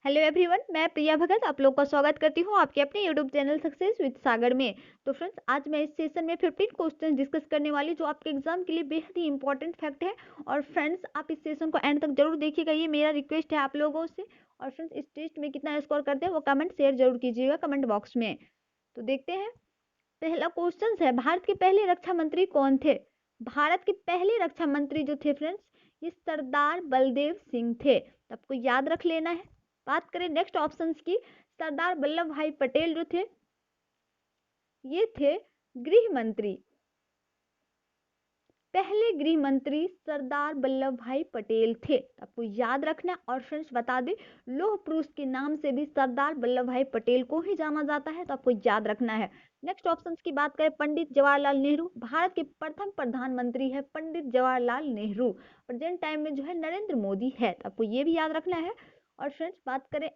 Hello everyone, मैं प्रिया भगत आप लोग का स्वागत करती हूँ आपके अपने यूट्यूब चैनल सक्सेस विद सागर में। तो फ्रेंड्स, आज मैं इस सेशन में 15 क्वेश्चन डिस्कस करने वाली जो आपके एग्जाम के लिए बेहद ही इंपॉर्टेंट फैक्ट है। और फ्रेंड्स, आप इस सेशन को एंड तक जरूर देखिएगा, ये मेरा रिक्वेस्ट है आप लोगों से। और फ्रेंड्स, इस टेस्ट में कितना स्कोर करते हैं वो कमेंट शेयर जरूर कीजिएगा कमेंट बॉक्स में। तो देखते हैं, पहला क्वेश्चन है, भारत के पहले रक्षा मंत्री कौन थे? भारत के पहले रक्षा मंत्री जो थे फ्रेंड्स, ये सरदार बलदेव सिंह थे। तो आपको याद रख लेना है। बात करें नेक्स्ट ऑप्शंस की, सरदार वल्लभ भाई पटेल जो थे, ये थे गृह मंत्री। पहले गृह मंत्री सरदार वल्लभ भाई पटेल थे। आपको याद रखना है। और फ्रेंड्स, बता दें, लौह पुरुष के नाम से भी सरदार वल्लभ भाई पटेल को ही जाना जाता है, तो आपको याद रखना है। नेक्स्ट ऑप्शन की बात करें, पंडित जवाहरलाल नेहरू। भारत के प्रथम प्रधानमंत्री है पंडित जवाहरलाल नेहरू। प्रेजेंट टाइम में जो है नरेंद्र मोदी है, तो आपको ये भी याद रखना है। और फ्रेंड्स, बात करें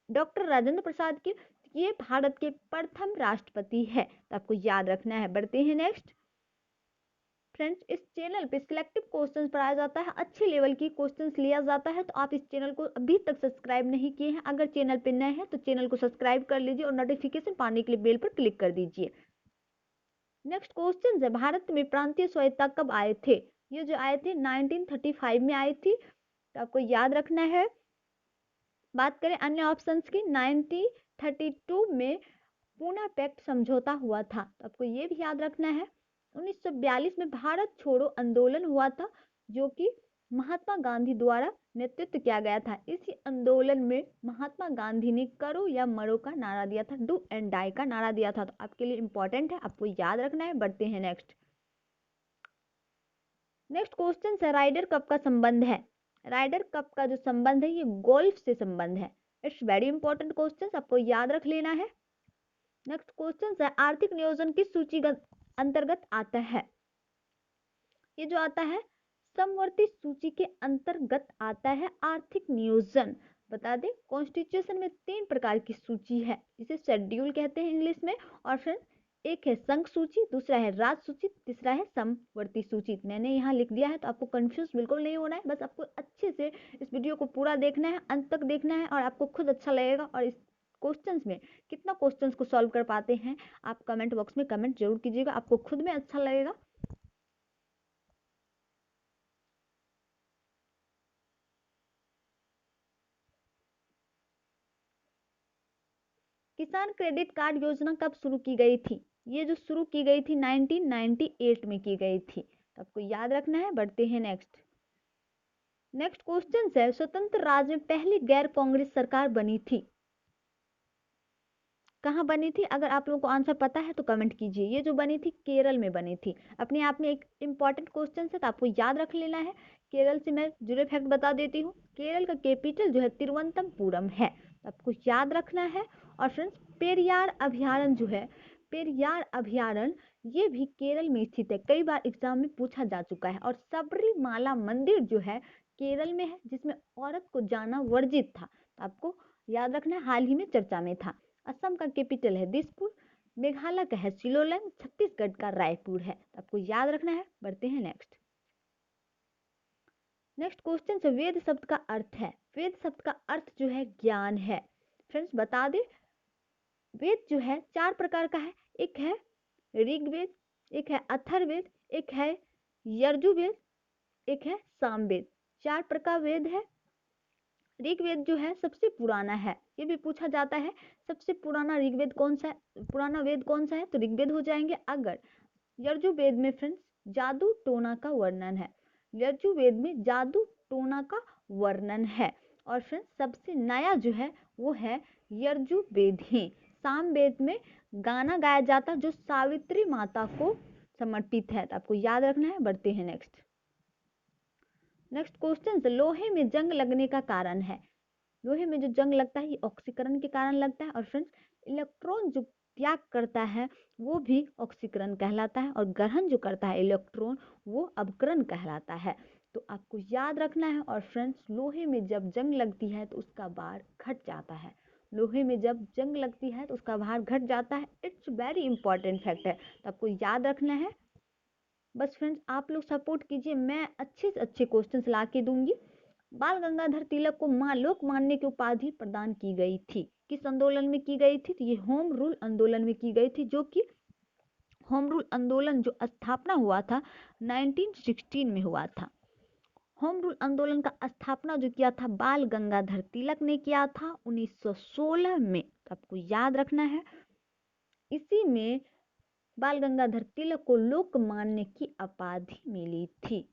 डॉक्टर राजेंद्र प्रसाद की, ये भारत के प्रथम राष्ट्रपति है, तो आपको याद रखना है। बढ़ते हैं नेक्स्ट। फ्रेंड्स, इस चैनल पे सिलेक्टिव क्वेश्चंस पढ़ाया जाता है, अच्छे लेवल की क्वेश्चंस लिया जाता है। तो आप इस चैनल को अभी तक सब्सक्राइब नहीं किए हैं, अगर चैनल पे नए हैं तो चैनल को सब्सक्राइब कर लीजिए और नोटिफिकेशन पाने के लिए बेल पर क्लिक कर दीजिए। नेक्स्ट क्वेश्चन है, भारत में प्रांतीय स्वायत्तता कब आए थे? ये जो आए थे 1935 में आई थी, तो आपको याद रखना है। बात करें अन्य ऑप्शंस की, 1932 में पूना पैक्ट समझौता हुआ था, तो आपको ये भी याद रखना है। 1942 में भारत छोड़ो आंदोलन हुआ था, जो कि महात्मा गांधी द्वारा नेतृत्व किया गया था। इसी आंदोलन में महात्मा गांधी ने करो या मरो का नारा दिया था, डू एंड डाई का नारा दिया था। तो आपके लिए इंपॉर्टेंट है, आपको याद रखना है। बढ़ते हैं नेक्स्ट। नेक्स्ट क्वेश्चन है, राइडर कप का संबंध है। राइडर कप का जो संबंध है, ये गोल्फ से संबंध है। इट्स वेरी इंपॉर्टेंट क्वेश्चन, आपको याद रख लेना है। नेक्स्ट क्वेश्चन है, आर्थिक नियोजन किस सूची अंतर्गत आता है? ये जो आता है समवर्ती सूची के अंतर्गत आता है आर्थिक नियोजन। बता दें, कॉन्स्टिट्यूशन में 3 प्रकार की सूची है, इसे शेड्यूल कहते हैं इंग्लिश में। और फिर एक है संघ सूची, दूसरा है राज्य सूची, तीसरा है समवर्ती सूची। मैंने यहाँ लिख दिया है, तो आपको कंफ्यूज बिल्कुल नहीं होना है, बस आपको अच्छे से इस वीडियो को पूरा देखना है, अंत तक देखना है, और आपको खुद अच्छा लगेगा। और इस क्वेश्चंस में कितना क्वेश्चंस को सॉल्व कर पाते हैं आप कमेंट बॉक्स में कमेंट जरूर कीजिएगा, आपको खुद में अच्छा लगेगा। किसान क्रेडिट कार्ड योजना कब शुरू की गई थी? ये जो शुरू की गई थी 1998 में की गई थी, तो आपको याद रखना है। बढ़ते हैं नेक्स्ट। नेक्स्ट क्वेश्चन है, स्वतंत्र राज्य में पहली गैर कांग्रेस सरकार बनी थी, कहाँ बनी थी? अगर आप लोगों को आंसर पता है तो कमेंट कीजिए। ये जो बनी थी केरल में बनी थी। अपने आप में एक इंपॉर्टेंट क्वेश्चन है, तो आपको याद रख लेना है। केरल से मैं जुड़े फैक्ट बता देती हूँ, केरल का कैपिटल जो है तिरुवनंतपुरम है, तो आपको याद रखना है। और फ्रेंड्स, पेरियार अभ्यारण्य जो है, पेरियार अभ्यारण्य, ये भी केरल में स्थित है, कई बार एग्जाम में पूछा जा चुका है। और सबरीमाला मंदिर जो है केरल में है, जिसमें औरत को जाना वर्जित था, तो आपको याद रखना है, हाल ही में चर्चा में था। असम का कैपिटल है दिसपुर, मेघालय का है शिलोंग, छत्तीसगढ़ का रायपुर है, तो आपको याद रखना है। बढ़ते हैं नेक्स्ट। नेक्स्ट क्वेश्चन से, वेद शब्द का अर्थ है। वेद शब्द का अर्थ जो है ज्ञान है। फ्रेंड्स, बता दे, वेद जो है 4 प्रकार का है। एक है ऋग्वेद, एक है अथर्ववेद, एक है यजुर्वेद, एक है सामवेद। 4 प्रकार वेद है। ऋग्वेद जो है सबसे पुराना है, ये भी पूछा जाता है, सबसे पुराना ऋग्वेद कौन सा है, पुराना वेद कौन सा है, तो ऋग्वेद हो जाएंगे। अगर यजुर्वेद में फ्रेंड्स जादू टोना का वर्णन है, यजुर्वेद में जादू टोना का वर्णन है। और फ्रेंड्स, सबसे नया जो है वो है यजुर्वेद ही। सामवेद में गाना गाया जाता जो सावित्री माता को समर्पित है, तो आपको याद रखना है। बढ़ते हैं नेक्स्ट। नेक्स्ट क्वेश्चन, लोहे में जंग लगने का कारण है। लोहे में जो जंग लगता है, ये ऑक्सीकरण के कारण लगता है। और फ्रेंड्स, इलेक्ट्रॉन जो त्याग करता है वो भी ऑक्सीकरण कहलाता है, और ग्रहण जो करता है इलेक्ट्रॉन, वो अपकरण कहलाता है। तो आपको याद रखना है। और फ्रेंड्स, लोहे में जब जंग लगती है तो उसका भार घट जाता है। लोहे में जब जंग लगती है तो उसका भार घट जाता है। इट्स वेरी इंपॉर्टेंट फैक्ट है, तो आपको याद रखना है। बस फ्रेंड्स, आप लोग सपोर्ट कीजिए, मैं अच्छे से अच्छे क्वेश्चन ला के दूंगी। बाल गंगाधर तिलक को लोकमान्य की उपाधि प्रदान की गई थी? किस आंदोलन में की गई थी? तो ये होम रूल आंदोलन में की गई थी, जो कि होम रूल आंदोलन जो स्थापना हुआ था 1916 में हुआ था। होम रूल आंदोलन का स्थापना जो किया था बाल गंगाधर तिलक ने किया था 1916 में, तो आपको याद रखना है। इसी में बाल गंगाधर तिलक को लोकमान्य की उपाधि मिली थी।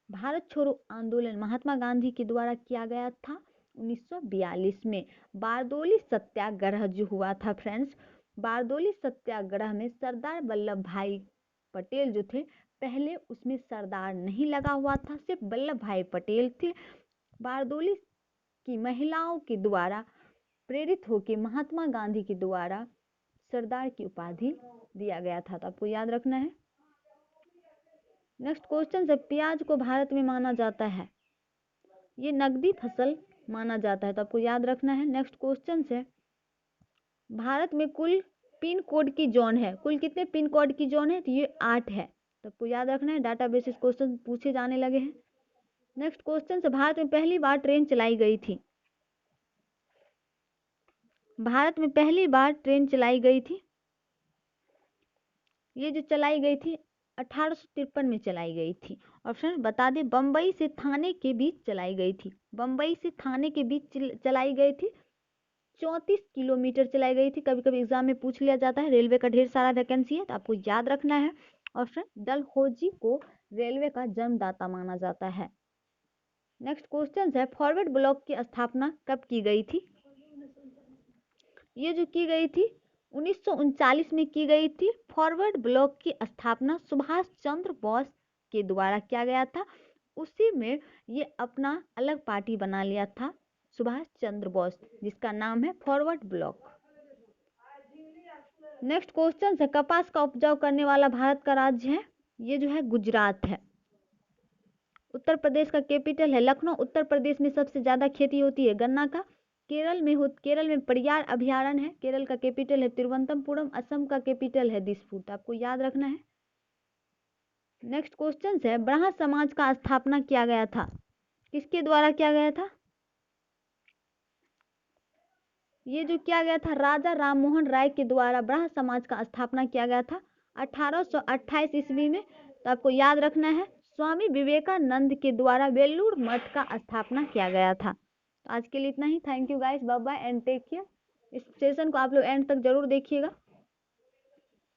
भारत छोड़ो आंदोलन महात्मा गांधी के द्वारा किया गया था 1942 में। बारदोली सत्याग्रह जो हुआ था फ्रेंड्स, बारदोली सत्याग्रह में सरदार वल्लभ भाई पटेल जो थे, पहले उसमें सरदार नहीं लगा हुआ था, सिर्फ वल्लभ भाई पटेल थे। बारदोली की महिलाओं के द्वारा प्रेरित होकर महात्मा गांधी के द्वारा सरदार की उपाधि दिया गया था, तो आपको याद रखना है। नेक्स्ट क्वेश्चन है, प्याज को भारत में माना जाता है, ये नकदी फसल माना जाता है, तो आपको याद रखना है। नेक्स्ट क्वेश्चन है, भारत में कुल पिन कोड की जोन है, कुल कितने पिन कोड की जोन है? तो ये 8 है, तो आपको याद रखना है। डाटा बेसिस क्वेश्चन पूछे जाने लगे हैं। नेक्स्ट क्वेश्चन है, भारत में पहली बार ट्रेन चलाई गई थी, भारत में पहली बार ट्रेन चलाई गई थी, ये जो चलाई गई थी 1853 में चलाई गई थी। ऑप्शन बता दें, बम्बई से थाने के बीच चलाई गई थी, बम्बई से थाने के बीच चलाई गई थी, 34 किलोमीटर चलाई गई थी। कभी कभी एग्जाम में पूछ लिया जाता है, रेलवे का ढेर सारा वैकेंसी है, तो आपको याद रखना है। ऑप्शन डलहौजी को रेलवे का जन्मदाता माना जाता है। नेक्स्ट क्वेश्चन है, फॉरवर्ड ब्लॉक की स्थापना कब की गई थी? ये जो की गई थी 1939 में की गई थी। फॉरवर्ड ब्लॉक की स्थापना सुभाष चंद्र बोस के द्वारा किया गया था, उसी में ये अपना अलग पार्टी बना लिया था सुभाष चंद्र बोस, जिसका नाम है फॉरवर्ड ब्लॉक। नेक्स्ट क्वेश्चन है, कपास का उपजाऊ करने वाला भारत का राज्य है, ये जो है गुजरात है। उत्तर प्रदेश का कैपिटल है लखनऊ। उत्तर प्रदेश में सबसे ज्यादा खेती होती है गन्ना का। केरल में परियार अभयारण्य है, केरल का कैपिटल है तिरुवनंतपुरम। असम का कैपिटल है दिसपुर, तो आपको याद रखना है। नेक्स्ट क्वेश्चन है, ब्रह्म समाज का स्थापना किया गया था, किसके द्वारा किया गया था? ये जो किया गया था राजा राम मोहन राय के द्वारा ब्रह्म समाज का स्थापना किया गया था 1828 ईस्वी में, तो आपको याद रखना है। स्वामी विवेकानंद के द्वारा बेलूर मठ का स्थापना किया गया था। तो आज के लिए इतना ही। Thank you guys, bye bye and take care. इस सेशन को आप लोग एंड तक जरूर देखिएगा।